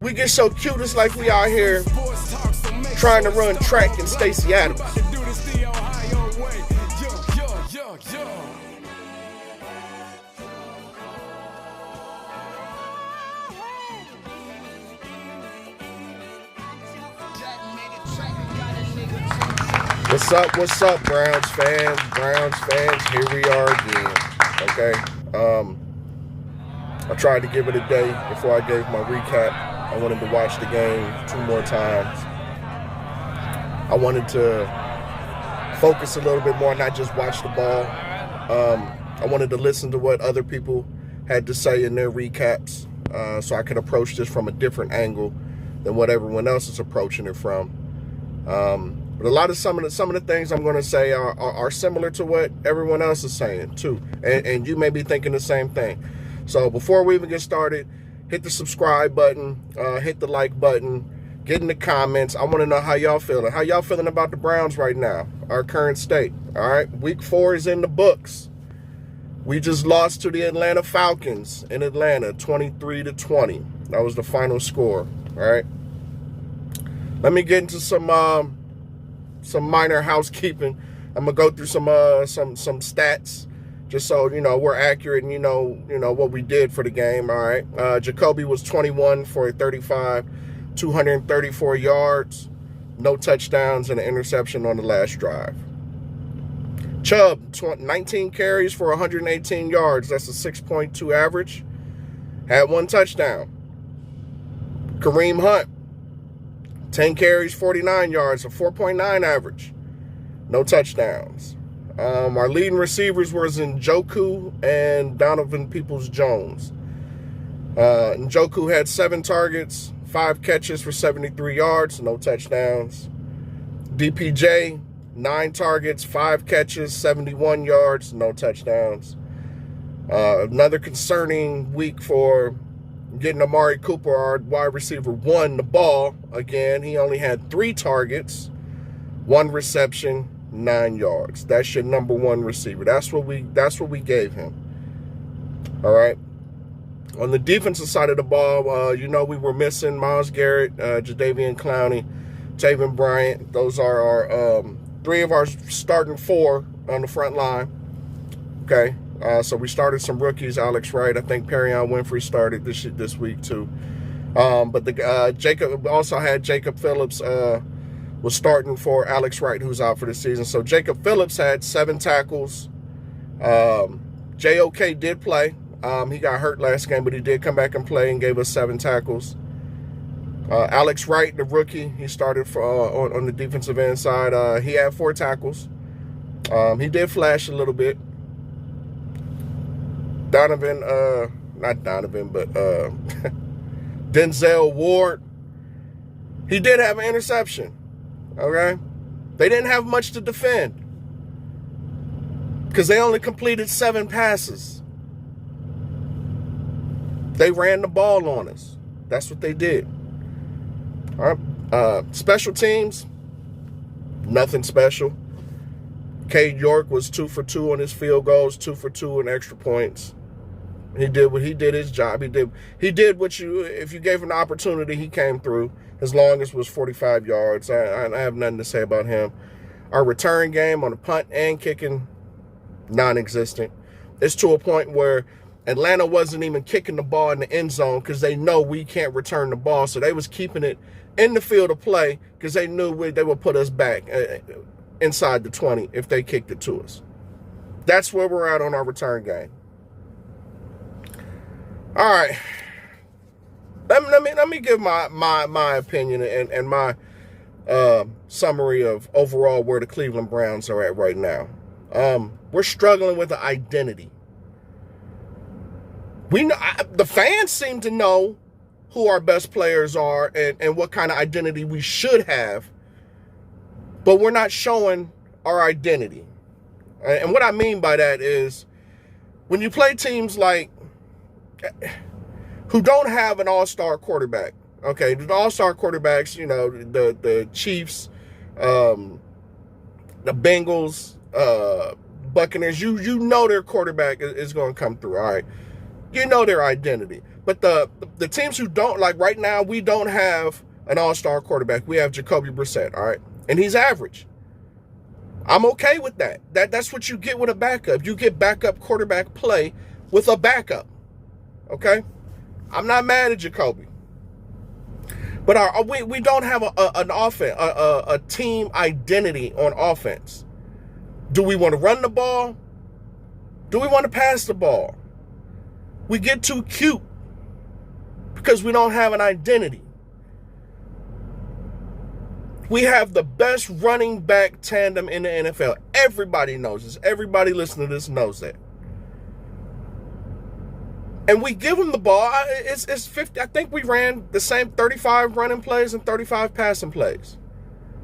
We get so cute, it's like we out here trying to run track in Stacey Adams. What's up, Browns fans, here we are again, okay? I tried to give it a day before I gave my recap. I wanted to watch the game 2 more times. I wanted to focus a little bit more, not just watch the ball. I wanted to listen to what other people had to say in their recaps, so I could approach this from a different angle than what everyone else is approaching it from. But a lot of some of the things I'm going to say are similar to what everyone else is saying too, and you may be thinking the same thing. So before we even get started, hit the subscribe button, hit the like button, get in the comments. I want to know how y'all feeling. How y'all feeling about the Browns right now, our current state? All right, Week 4 is in the books. We just lost to the Atlanta Falcons in Atlanta, 23-20. That was the final score. All right. Let me get into some minor housekeeping. I'm gonna go through some stats, just so we're accurate and you know what we did for the game. All right, Jacoby was 21 for 35, 234 yards, no touchdowns, and an interception on the last drive. Chubb, 19 carries for 118 yards. That's a 6.2 average. Had 1 touchdown. Kareem Hunt, 10 carries, 49 yards, a 4.9 average. No touchdowns. Our leading receivers was Njoku and Donovan Peoples-Jones. Njoku had 7 targets, 5 catches for 73 yards, no touchdowns. DPJ, 9 targets, 5 catches, 71 yards, no touchdowns. Another concerning week for getting Amari Cooper, our wide receiver, won the ball again. He only had 3 targets, 1 reception, 9 yards. That's your number 1 receiver. That's what we gave him. All right. On the defensive side of the ball, we were missing Myles Garrett, Jadeveon Clowney, Taven Bryant. Those are our 3 of our starting 4 on the front line. Okay. So we started some rookies. Alex Wright, I think Perion Winfrey started this week too. But the Jacob also had Jacob Phillips was starting for Alex Wright, who's out for the season. So Jacob Phillips had 7 tackles. JOK did play. He got hurt last game, but he did come back and play and gave us 7 tackles. Alex Wright, the rookie, he started for on the defensive end side. He had 4 tackles. He did flash a little bit. Denzel Ward, he did have an interception. Okay, they didn't have much to defend because they only completed 7 passes. They ran the ball on us. That's what they did. All right. Special teams, nothing special. Cade York was 2 for 2 on his field goals, 2 for 2 in extra points. He did his job. He did what if you gave him the opportunity, he came through. His longest was 45 yards. I have nothing to say about him. Our return game on the punt and kicking, non-existent. It's to a point where Atlanta wasn't even kicking the ball in the end zone because they know we can't return the ball. So they was keeping it in the field of play because they knew they would put us back inside the 20 if they kicked it to us. That's where we're at on our return game. All right. Let me give my opinion and my summary of overall where the Cleveland Browns are at right now. We're struggling with the identity. The fans seem to know who our best players are and what kind of identity we should have, but we're not showing our identity. And what I mean by that is when you play teams like who don't have an all-star quarterback, okay, the all-star quarterbacks, the Chiefs, the Bengals, Buccaneers, you know their quarterback is going to come through, all right? You know their identity. But the teams who don't, like right now, we don't have an all-star quarterback. We have Jacoby Brissett, all right? And he's average. I'm okay with that. That's what you get with a backup. You get backup quarterback play with a backup, okay? I'm not mad at Jacoby. But we don't have an offense, a team identity on offense. Do we want to run the ball? Do we want to pass the ball? We get too cute because we don't have an identity. We have the best running back tandem in the NFL. Everybody knows this. Everybody listening to this knows that. And we give them the ball. It's 50. I think we ran the same 35 running plays and 35 passing plays.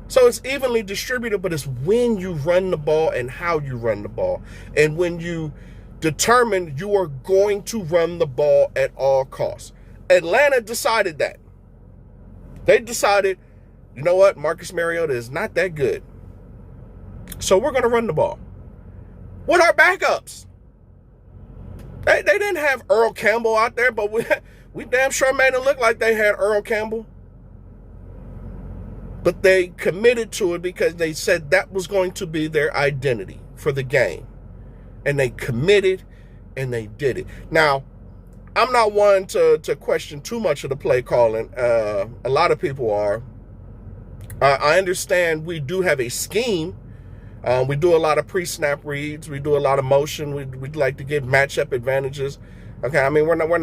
So it's evenly distributed, but it's when you run the ball and how you run the ball. And when you determine you are going to run the ball at all costs. Atlanta decided that. They decided, you know what? Marcus Mariota is not that good. So we're going to run the ball. What are backups? They didn't have Earl Campbell out there, but we damn sure made it look like they had Earl Campbell. But they committed to it because they said that was going to be their identity for the game. And they committed and they did it. Now, I'm not one to question too much of the play calling. A lot of people are. I understand we do have a scheme. We do a lot of pre-snap reads. We do a lot of motion. We'd like to get matchup advantages. Okay, I mean we're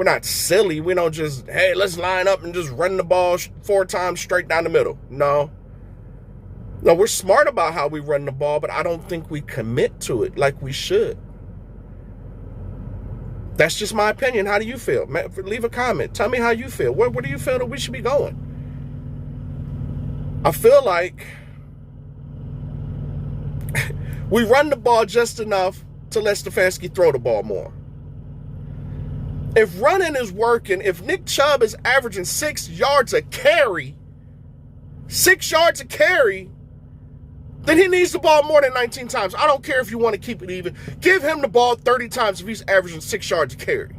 not silly. We don't just, hey, let's line up and just run the ball 4 times straight down the middle. No, we're smart about how we run the ball, but I don't think we commit to it like we should. That's just my opinion. How do you feel? Leave a comment. Tell me how you feel. Where do you feel that we should be going? I feel like we run the ball just enough to let Stefanski throw the ball more. If running is working, if Nick Chubb is averaging 6 yards a carry, then he needs the ball more than 19 times. I don't care if you want to keep it even. Give him the ball 30 times if he's averaging 6 yards a carry.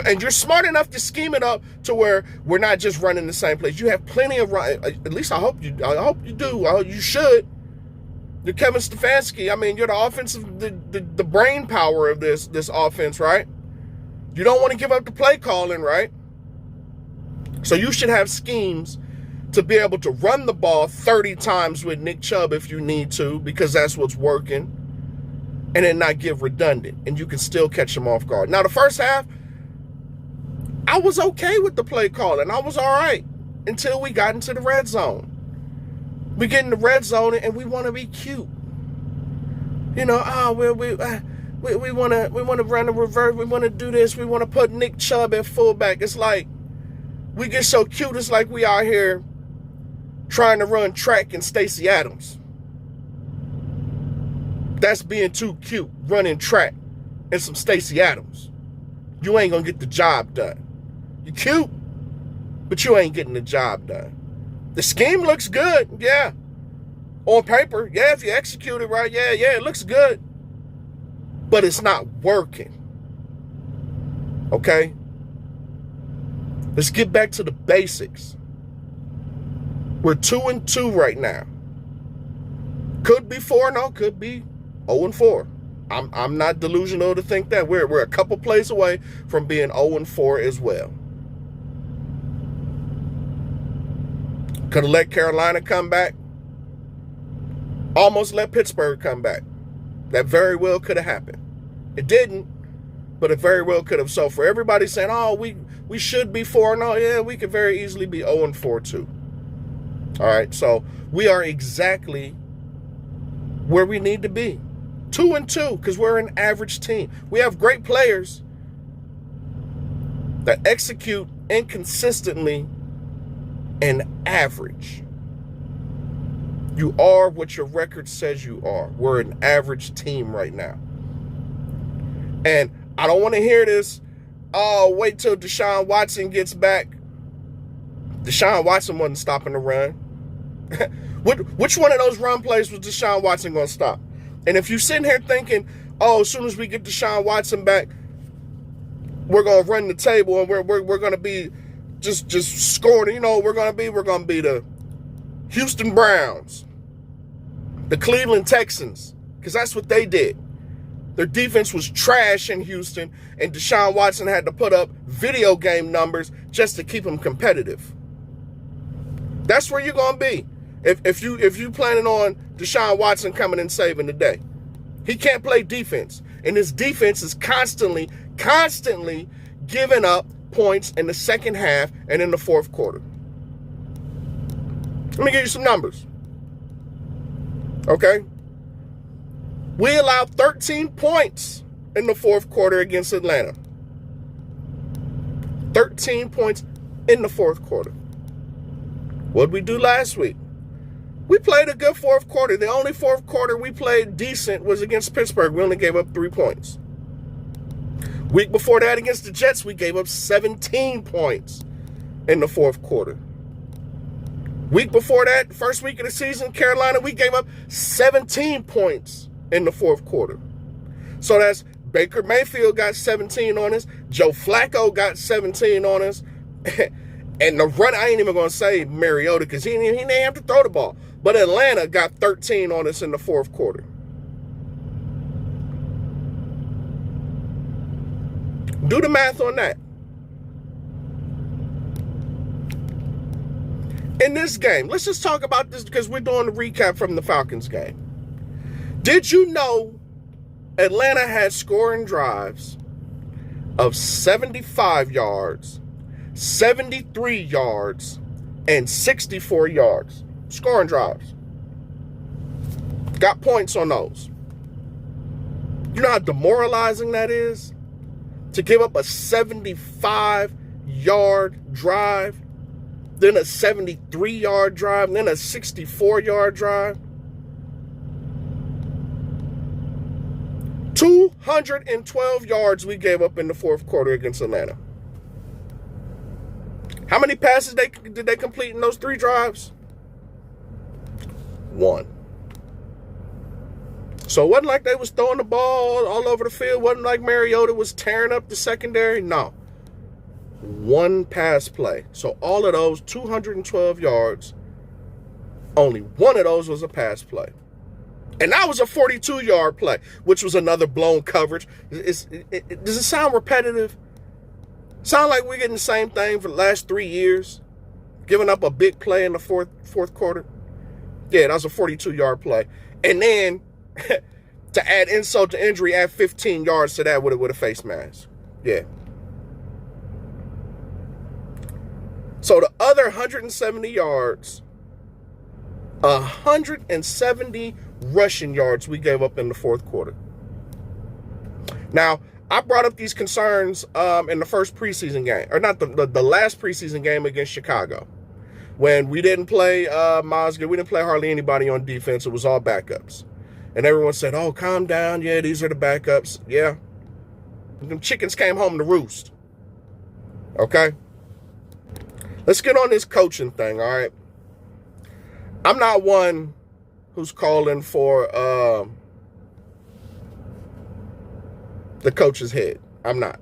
And you're smart enough to scheme it up to where we're not just running the same place. You have plenty of run. At least I hope you do. You should. You're Kevin Stefanski. I mean, you're the offensive, the brain power of this offense, right? You don't want to give up the play calling, right? So you should have schemes to be able to run the ball 30 times with Nick Chubb if you need to, because that's what's working, and then not give redundant, and you can still catch them off guard. Now, the first half, I was okay with the play calling. I was all right until we got into the red zone. We get in the red zone and we want to be cute. You know, we want to run a reverse. We want to do this. We want to put Nick Chubb at fullback. It's like we get so cute. It's like we out here trying to run track in Stacey Adams. That's being too cute, running track and some Stacey Adams. You ain't going to get the job done. You're cute, but you ain't getting the job done. The scheme looks good, yeah. On paper, yeah, if you execute it right, yeah, it looks good. But it's not working. Okay? Let's get back to the basics. We're 2-2 right now. Could be 4-0, could be 0-4. I'm not delusional to think that. We're a couple plays away from being 0-4 as well. Could have let Carolina come back. Almost let Pittsburgh come back. That very well could have happened. It didn't, but it very well could have. So for everybody saying, oh, we should be 4-0, yeah, we could very easily be 0-4 too. All right, so we are exactly where we need to be. 2-2, because we're an average team. We have great players that execute inconsistently and average. You are what your record says you are. We're an average team right now. And I don't want to hear this, oh, wait till Deshaun Watson gets back. Deshaun Watson wasn't stopping the run. Which one of those run plays was Deshaun Watson going to stop? And if you're sitting here thinking, oh, as soon as we get Deshaun Watson back, we're gonna run the table and we're gonna be just scoring. You know, we're gonna be the Houston Browns, the Cleveland Texans, because that's what they did. Their defense was trash in Houston, and Deshaun Watson had to put up video game numbers just to keep him competitive. That's where you're gonna be if you planning on Deshaun Watson coming and saving the day. He can't play defense, and his defense is constantly giving up points in the second half and in the fourth quarter. Let me give you some numbers. Okay? We allowed 13 points in the fourth quarter against Atlanta. 13 points in the fourth quarter. What did we do last week? We played a good fourth quarter. The only fourth quarter we played decent was against Pittsburgh. We only gave up 3 points. Week before that against the Jets, we gave up 17 points in the fourth quarter. Week before that, first week of the season, Carolina, we gave up 17 points in the fourth quarter. So that's Baker Mayfield got 17 on us. Joe Flacco got 17 on us. And the run, I ain't even going to say Mariota because he didn't have to throw the ball. But Atlanta got 13 on us in the fourth quarter. Do the math on that. In this game, let's just talk about this because we're doing the recap from the Falcons game. Did you know Atlanta had scoring drives of 75 yards, 73 yards, and 64 yards? Scoring drives. Got points on those. You know how demoralizing that is? To give up a 75-yard drive, then a 73-yard drive, then a 64-yard drive. 212 yards we gave up in the fourth quarter against Atlanta. How many passes did they complete in those 3 drives? 1. So it wasn't like they was throwing the ball all over the field. It wasn't like Mariota was tearing up the secondary. No. 1 pass play. So all of those 212 yards, only 1 of those was a pass play. And that was a 42-yard play, which was another blown coverage. Does it sound repetitive? Sound like we're getting the same thing for the last 3 years? Giving up a big play in the fourth quarter? Yeah, that was a 42-yard play. And then to add insult to injury, add 15 yards to that with a face mask. Yeah. So the other 170 yards, 170 rushing yards we gave up in the fourth quarter. Now, I brought up these concerns in the first preseason game, or not the last preseason game against Chicago, when we didn't play Miles Garrett. We didn't play hardly anybody on defense. It was all backups. And everyone said, oh, calm down. Yeah, these are the backups. Yeah. Them chickens came home to roost. Okay? Let's get on this coaching thing, all right? I'm not one who's calling for the coach's head. I'm not.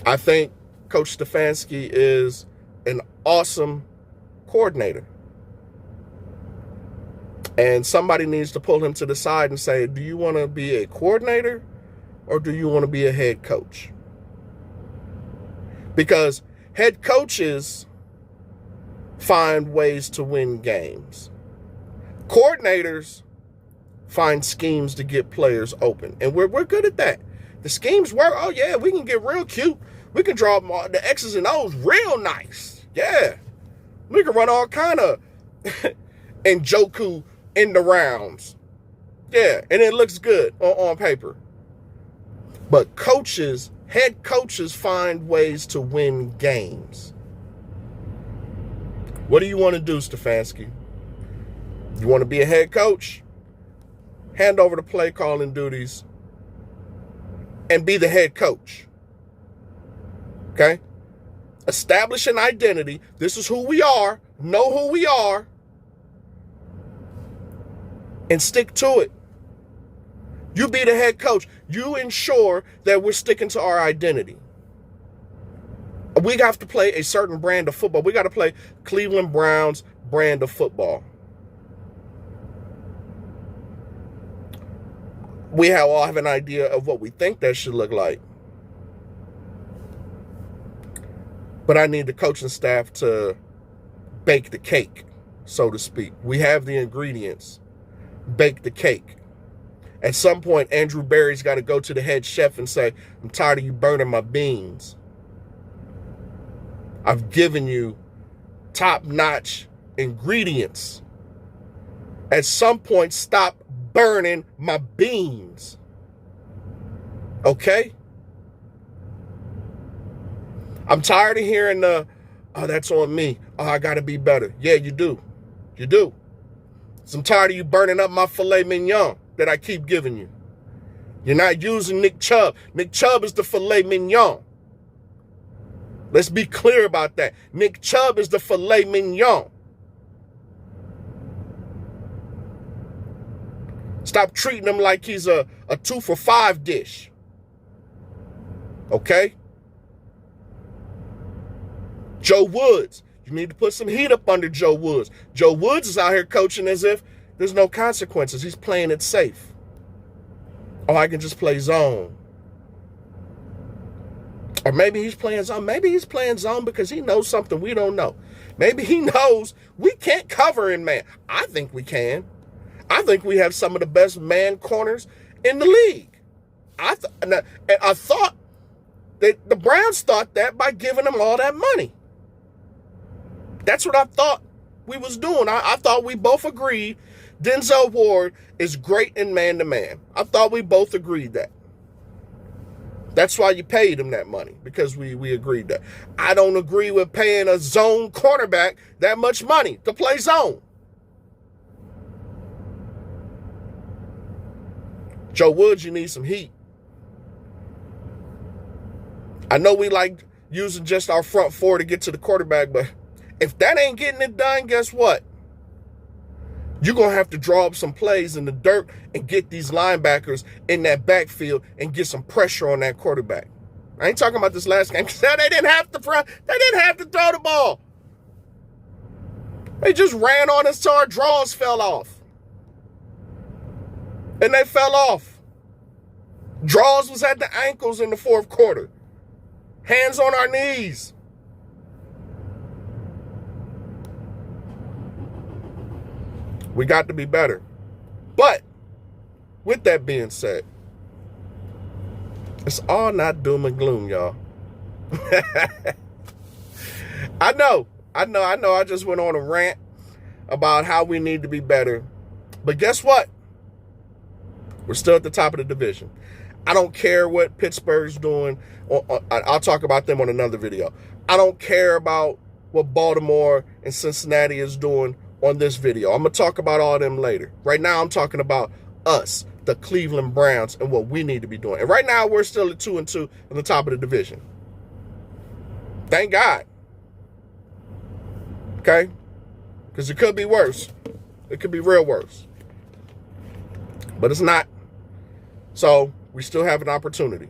I think Coach Stefanski is an awesome coordinator. And somebody needs to pull him to the side and say, do you want to be a coordinator or do you want to be a head coach? Because head coaches find ways to win games. Coordinators find schemes to get players open. And we're good at that. The schemes work. Oh, yeah, we can get real cute. We can draw the X's and O's real nice. Yeah. We can run all kind of Njoku in the rounds. Yeah, and it looks good on paper. But head coaches find ways to win games. What do you want to do, Stefanski? You want to be a head coach? Hand over the play calling duties and be the head coach. Okay? Establish an identity. This is who we are. Know who we are. And stick to it. You be the head coach. You ensure that we're sticking to our identity. We have to play a certain brand of football. We got to play Cleveland Browns brand of football. We all have an idea of what we think that should look like. But I need the coaching staff to bake the cake, so to speak. We have the ingredients. Bake the cake. At some point, Andrew Berry's got to go to the head chef and say, I'm tired of you burning my beans. I've given you top-notch ingredients. At some point, stop burning my beans. Okay? I'm tired of hearing oh, that's on me. Oh, I got to be better. Yeah, you do. You do. So I'm tired of you burning up my filet mignon that I keep giving you. You're not using Nick Chubb. Nick Chubb is the filet mignon. Let's be clear about that. Nick Chubb is the filet mignon. Stop treating him like he's a 2-for-5 dish. Okay? Joe Woods. You need to put some heat up under Joe Woods. Joe Woods is out here coaching as if there's no consequences. He's playing it safe. Oh, I can just play zone. Or maybe he's playing zone. Maybe he's playing zone because he knows something we don't know. Maybe he knows we can't cover in man. I think we can. I think we have some of the best man corners in the league. I thought that the Browns thought that by giving them all that money. That's what I thought we was doing. I thought we both agreed Denzel Ward is great in man-to-man. I thought we both agreed that. That's why you paid him that money, because we agreed that. I don't agree with paying a zone cornerback that much money to play zone. Joe Woods, you need some heat. I know we like using just our front four to get to the quarterback, but if that ain't getting it done, guess what? You're going to have to draw up some plays in the dirt and get these linebackers in that backfield and get some pressure on that quarterback. I ain't talking about this last game because they didn't have to throw the ball. They just ran on us till our draws fell off. And they fell off. Draws was at the ankles in the fourth quarter. Hands on our knees. We got to be better. But with that being said, it's all not doom and gloom, y'all. I know. I just went on a rant about how we need to be better. But guess what? We're still at the top of the division. I don't care what Pittsburgh's doing. I'll talk about them on another video. I don't care about what Baltimore and Cincinnati is doing on this video. I'm going to talk about all of them later. Right now, I'm talking about us, the Cleveland Browns, and what we need to be doing. And right now, we're still at 2-2 on the top of the division. Thank God. Okay? Because it could be worse. It could be real worse. But it's not. So, we still have an opportunity.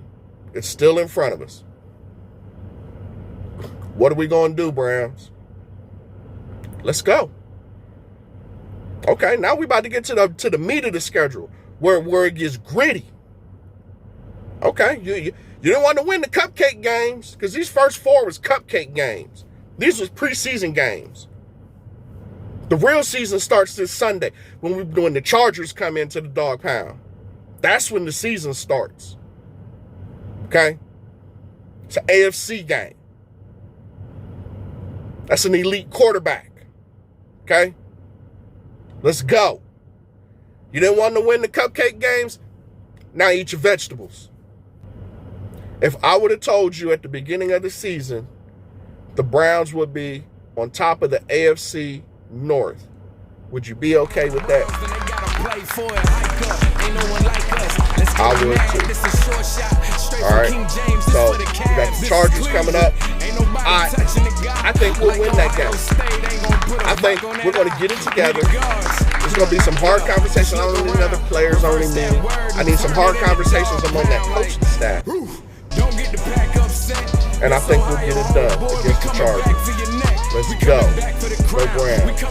It's still in front of us. What are we going to do, Browns? Let's go. Okay, now we about to get to the meat of the schedule, where it gets gritty. Okay, you didn't want to win the cupcake games, because these first four was cupcake games. These was preseason games. The real season starts this Sunday when the Chargers come into the dog pound. That's when the season starts. Okay? It's an AFC game. That's an elite quarterback. Okay? Let's go. You didn't want to win the cupcake games? Now eat your vegetables. If I would have told you at the beginning of the season the Browns would be on top of the AFC North, would you be okay with that? I would too. All right. So we got the Chargers coming up. I think we'll win that game. I think we're going to get it together. There's going to be some hard conversations. I don't need another players only meeting. I need some hard conversations among that coaching staff. And I think we'll get it done against the Chargers. Let's go. Go Browns.